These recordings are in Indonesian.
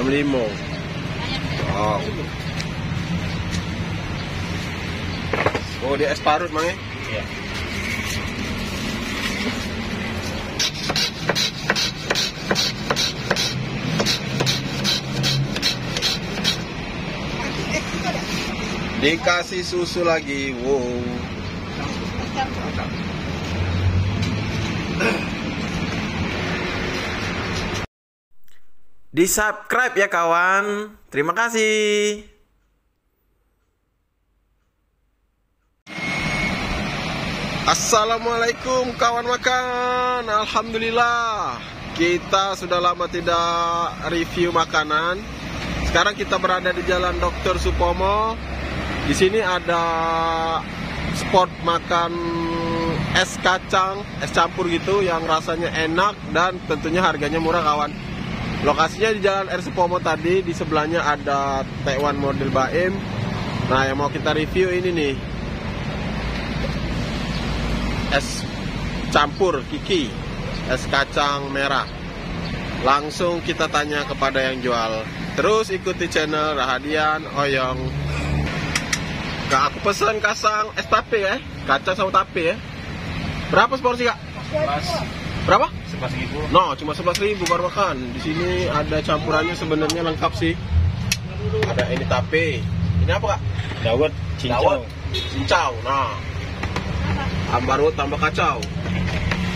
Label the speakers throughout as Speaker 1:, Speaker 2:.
Speaker 1: 65. Wow. Oh, dia es parut, Mang ya?
Speaker 2: Iya.
Speaker 1: Dikasih susu lagi. Wow. Di subscribe ya kawan. Terima kasih. Assalamualaikum kawan makan. Alhamdulillah, kita sudah lama tidak review makanan. Sekarang kita berada di Jalan Dr. Supomo. Di sini ada spot makan es kacang, es campur gitu yang rasanya enak dan tentunya harganya murah kawan. Lokasinya di Jalan R. Supomo tadi, di sebelahnya ada Taiwan Model Baim. Nah, yang mau kita review ini nih, es campur Kiki, es kacang merah. Langsung kita tanya kepada yang jual. Terus ikuti channel Rahadian Oyong. Kak, aku pesan kacang es tape ya, kacang sama tape ya. Berapa seporsi kak? Berapa?
Speaker 2: 11.000.
Speaker 1: No, cuma 11.000 baru makan. Di sini ada campurannya sebenarnya lengkap sih. Ada ini tape. Ini apa kak?
Speaker 2: Dawet, cincau.
Speaker 1: Cincau. Nah, ambarut tambah kacau.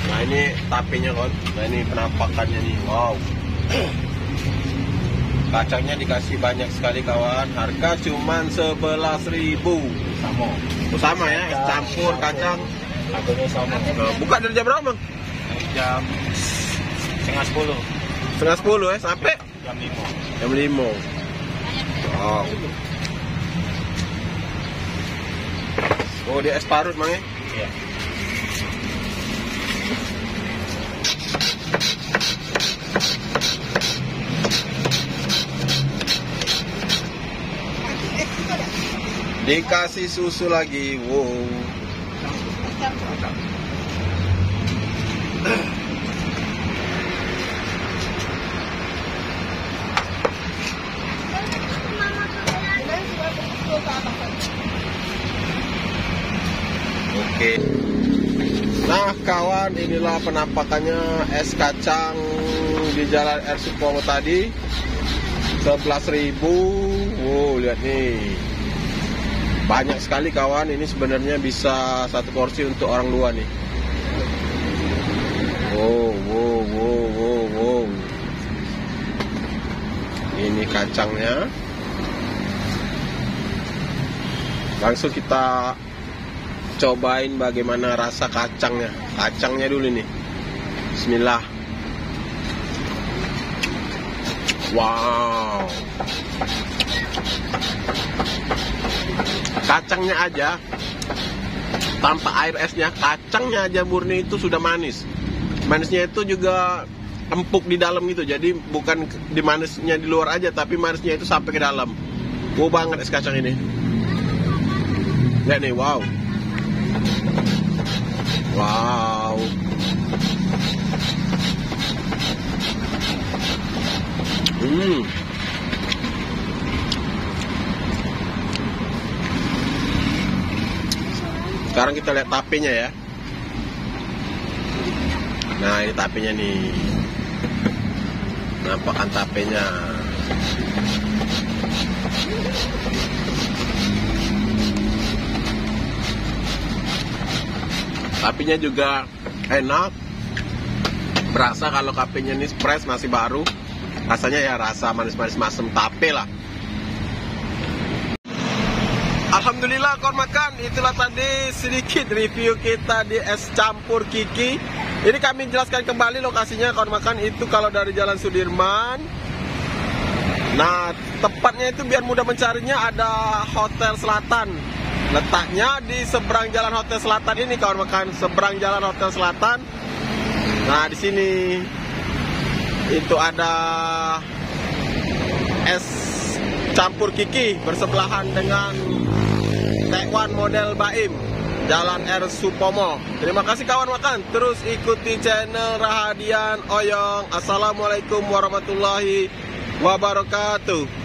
Speaker 1: Nah ini tapenya kan. Nah ini penampakannya nih. Wow. Kacangnya dikasih banyak sekali kawan. Harga cuman 11.000.
Speaker 2: Sama.
Speaker 1: Oh, sama ya, es campur kacang.
Speaker 2: Harganya sama.
Speaker 1: Nah, buka dari jam berapa bang?
Speaker 2: Jam setengah 10.
Speaker 1: Setengah 10 ya, sampai
Speaker 2: Jam 5.
Speaker 1: jam 5. Wow. Oh dia es parut bang ya?
Speaker 2: Iya.
Speaker 1: Dikasih susu lagi. Wow. Oke. Nah kawan, inilah penampakannya es kacang di Jalan R. Supomo tadi. 11.000. Wow, lihat nih. Banyak sekali kawan, ini sebenarnya bisa satu porsi untuk orang luar nih. Wow. Ini kacangnya. Langsung kita cobain bagaimana rasa kacangnya. Kacangnya dulu nih. Bismillah. Wow. Kacangnya aja tanpa air esnya, kacangnya aja murni itu sudah manis. Manisnya itu juga empuk di dalam gitu. Jadi bukan di manisnya di luar aja, tapi manisnya itu sampai ke dalam. Wow banget es kacang ini. Lihat nih, wow. Wow. Sekarang kita lihat tapenya ya. Nah ini tapenya nih. Nampakan tapenya. Tapenya juga enak. Berasa kalau tapenya ini fresh, masih baru. Rasanya ya rasa manis-manis masam tape lah. Alhamdulillah kawan makan, itulah tadi sedikit review kita di es campur Kiki. Ini kami jelaskan kembali lokasinya kawan makan, itu kalau dari Jalan Sudirman. Nah tepatnya itu biar mudah mencarinya, ada Hotel Selatan. Letaknya di seberang Jalan Hotel Selatan ini kawan makan, seberang Jalan Hotel Selatan. Nah di sini itu ada es campur Kiki bersebelahan dengan Taiwan Model Baim, Jalan R. Supomo. Terima kasih kawan makan. Terus ikuti channel Rahadian Oyong. Assalamualaikum warahmatullahi wabarakatuh.